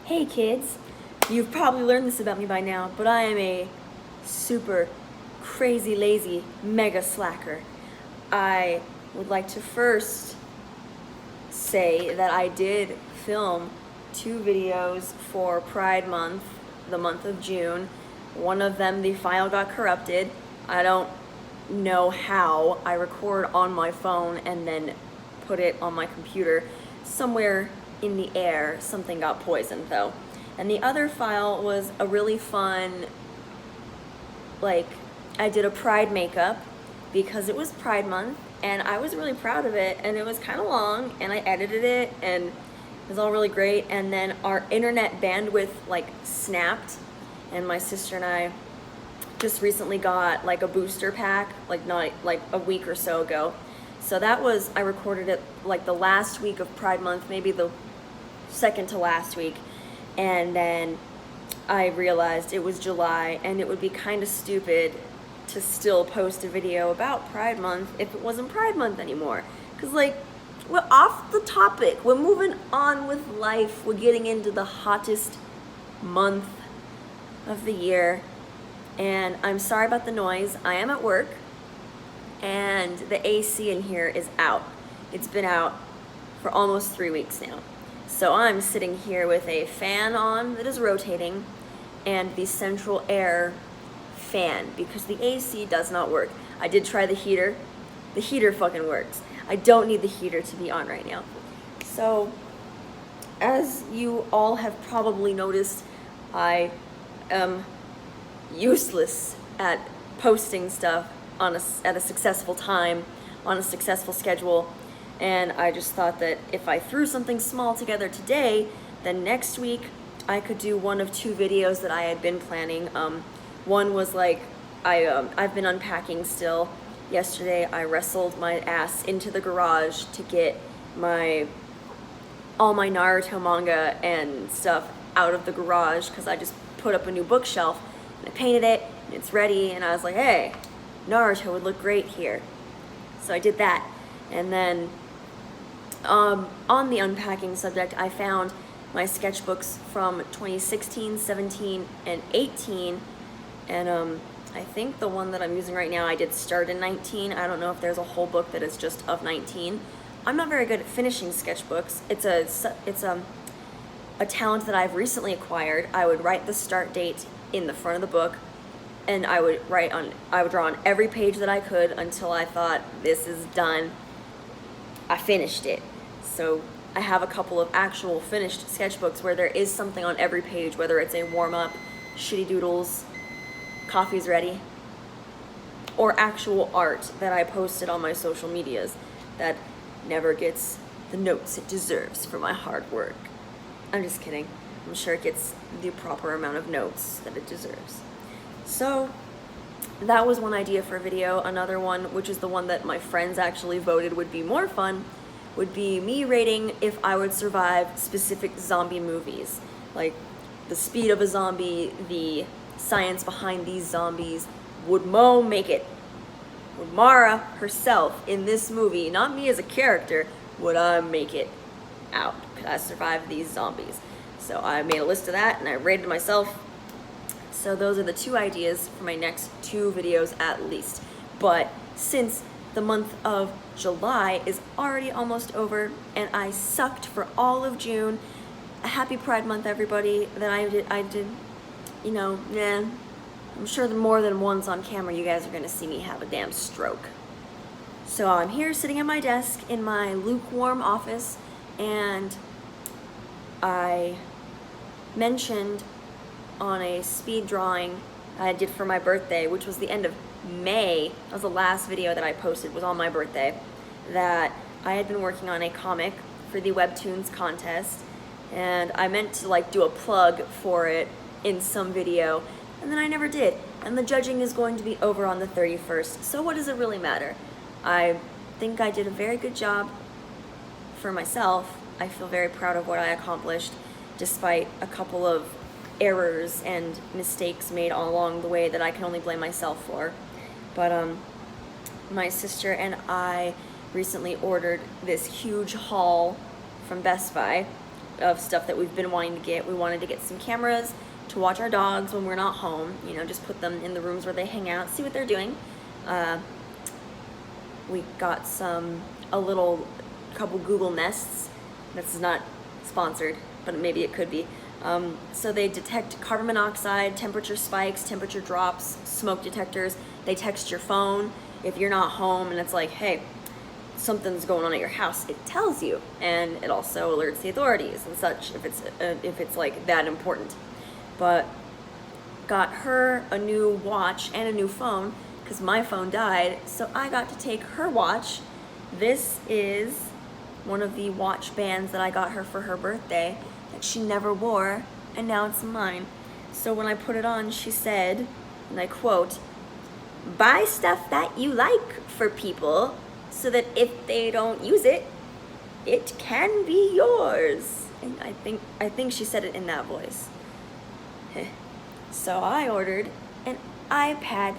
Hey kids, you've probably learned this about me by now, but I am a super crazy lazy mega slacker. I would like to first say that I did film 2 videos for Pride Month, the month of June. One of them, the file got corrupted. I don't know how. I record on my phone and then put it on my computer. Somewhere in the air, something got poisoned though. And the other file was a really fun, I did a Pride makeup because it was Pride Month and I was really proud of it, and it was kind of long and I edited it and it was all really great. And then our internet bandwidth snapped, and my sister and I just recently got a booster pack not a week or so ago. So that was, I recorded it the last week of Pride Month, maybe the second to last week, and then I realized it was July and it would be kind of stupid to still post a video about Pride Month if it wasn't Pride Month anymore. Because we're off the topic, we're moving on with life, we're getting into the hottest month of the year. And I'm sorry about the noise. I am at work and the AC in here is out. It's been out for almost 3 weeks now. So I'm sitting here with a fan on that is rotating and the central air fan because the AC does not work. I did try the heater. The heater fucking works. I don't need the heater to be on right now. So, as you all have probably noticed, I am useless at posting stuff at a successful time, on a successful schedule, and I just thought that if I threw something small together today, then next week I could do one of 2 videos that I had been planning. One was I've been unpacking still. Yesterday I wrestled my ass into the garage to get all my Naruto manga and stuff out of the garage because I just put up a new bookshelf and I painted it and it's ready, and I was like, hey, Naruto would look great here. So I did that. And then on the unpacking subject, I found my sketchbooks from 2016, 17, and 18. And I think the one that I'm using right now, I did start in 19. I don't know if there's a whole book that is just of 19. I'm not very good at finishing sketchbooks. It's a talent that I've recently acquired. I would write the start date in the front of the book, and I would draw on every page that I could until I thought, this is done. I finished it. So I have a couple of actual finished sketchbooks where there is something on every page, whether it's a warm-up, shitty doodles, coffee's ready, or actual art that I posted on my social medias that never gets the notes it deserves for my hard work. I'm just kidding. I'm sure it gets the proper amount of notes that it deserves. So that was one idea for a video. Another one, which is the one that my friends actually voted would be more fun, would be me rating if I would survive specific zombie movies. Like the speed of a zombie, the science behind these zombies. Would Mo make it? Would Mara herself in this movie, not me as a character, would I make it out? Could I survive these zombies? So I made a list of that and I rated myself. So those are the 2 ideas for my next 2 videos at least. But since the month of July is already almost over and I sucked for all of June, a happy Pride Month everybody. That I did, I'm sure that more than once on camera you guys are gonna see me have a damn stroke. So I'm here sitting at my desk in my lukewarm office, and I mentioned on a speed drawing I did for my birthday, which was the end of May, that was the last video that I posted, was on my birthday, that I had been working on a comic for the Webtoons contest, and I meant to do a plug for it in some video, and then I never did, and the judging is going to be over on the 31st, so what does it really matter? I think I did a very good job for myself. I feel very proud of what I accomplished, despite a couple of errors and mistakes made all along the way that I can only blame myself for. But my sister and I recently ordered this huge haul from Best Buy. of stuff that we've been wanting to get. We wanted to get some cameras to watch our dogs when we're not home, you know, just put them in the rooms where they hang out, see what they're doing. We got a couple Google Nests. This is not sponsored, but maybe it could be. So they detect carbon monoxide, temperature spikes, temperature drops, smoke detectors. They text your phone if you're not home and it's like, hey, something's going on at your house. It tells you, and it also alerts the authorities and such if it's like that important. But got her a new watch and a new phone because my phone died, so I got to take her watch. This is one of the watch bands that I got her for her birthday that she never wore, and now it's mine. So when I put it on, she said, and I quote, "Buy stuff that you like for people so that if they don't use it, it can be yours." And I think she said it in that voice. So I ordered an iPad,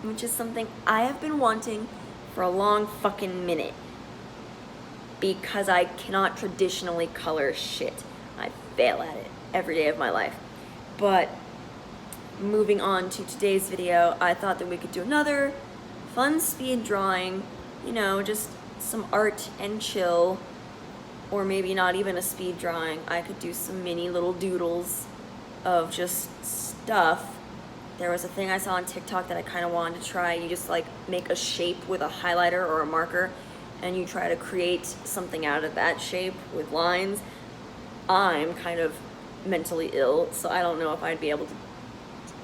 which is something I have been wanting for a long fucking minute because I cannot traditionally color shit. I fail at it every day of my life. But moving on to today's video, I thought that we could do another fun speed drawing, you know, just some art and chill, or maybe not even a speed drawing. I could do some mini little doodles of just stuff. There was a thing I saw on TikTok that I kind of wanted to try. You just like make a shape with a highlighter or a marker and you try to create something out of that shape with lines. I'm kind of mentally ill, so I don't know if I'd be able to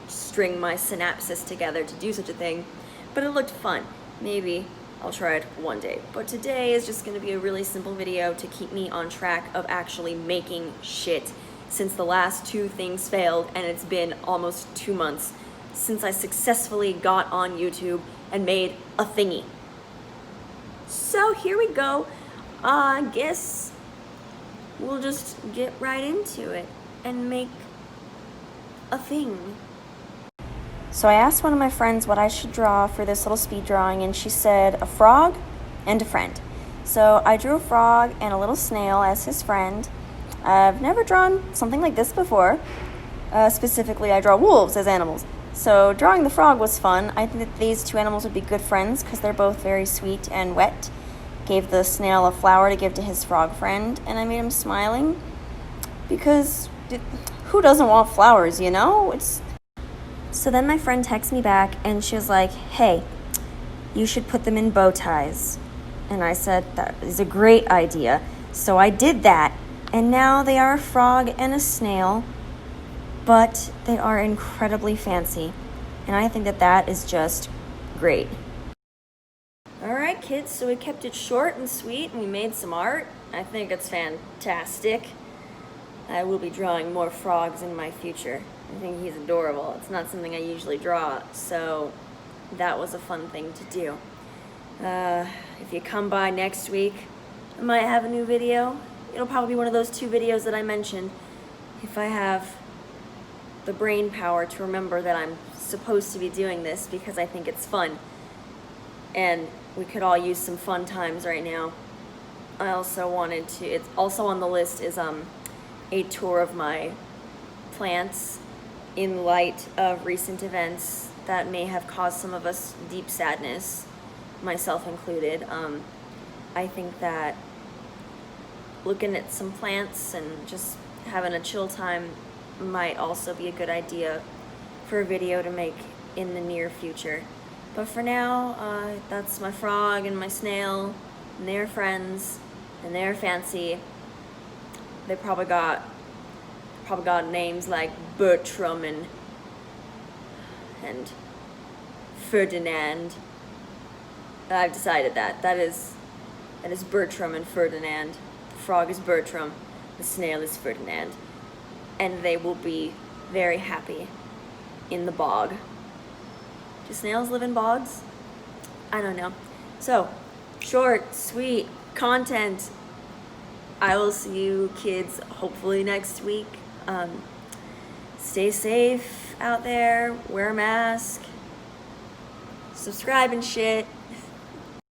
string my synapses together to do such a thing, but it looked fun. Maybe I'll try it one day. But today is just going to be a really simple video to keep me on track of actually making shit, since the last two things failed and it's been almost 2 months since I successfully got on YouTube and made a thingy. So here we go. I guess we'll just get right into it and make a thing. So I asked one of my friends what I should draw for this little speed drawing, and she said a frog and a friend. So I drew a frog and a little snail as his friend. I've never drawn something like this before. Specifically, I draw wolves as animals. So drawing the frog was fun. I think that these two animals would be good friends because they're both very sweet and wet. Gave the snail a flower to give to his frog friend, and I made him smiling because who doesn't want flowers, you know? So then my friend texted me back and she was like, "Hey, you should put them in bow ties." And I said, "That is a great idea." So I did that. And now they are a frog and a snail, but they are incredibly fancy. And I think that that is just great. All right, kids, so we kept it short and sweet and we made some art. I think it's fantastic. I will be drawing more frogs in my future. I think he's adorable. It's not something I usually draw, so that was a fun thing to do. If you come by next week, I might have a new video. It'll probably be one of those 2 videos that I mentioned, if I have the brain power to remember that I'm supposed to be doing this because I think it's fun. And we could all use some fun times right now. I also wanted to, it's also on the list is a tour of my plants in light of recent events that may have caused some of us deep sadness, myself included. I think that looking at some plants and just having a chill time might also be a good idea for a video to make in the near future. But for now, that's my frog and my snail, and they're friends, and they're fancy. They probably got names like Bertram and Ferdinand. I've decided that is Bertram and Ferdinand. The frog is Bertram, the snail is Ferdinand, and they will be very happy in the bog. Do snails live in bogs? I don't know. So, short, sweet content. I will see you kids hopefully next week. Stay safe out there, wear a mask, subscribe and shit.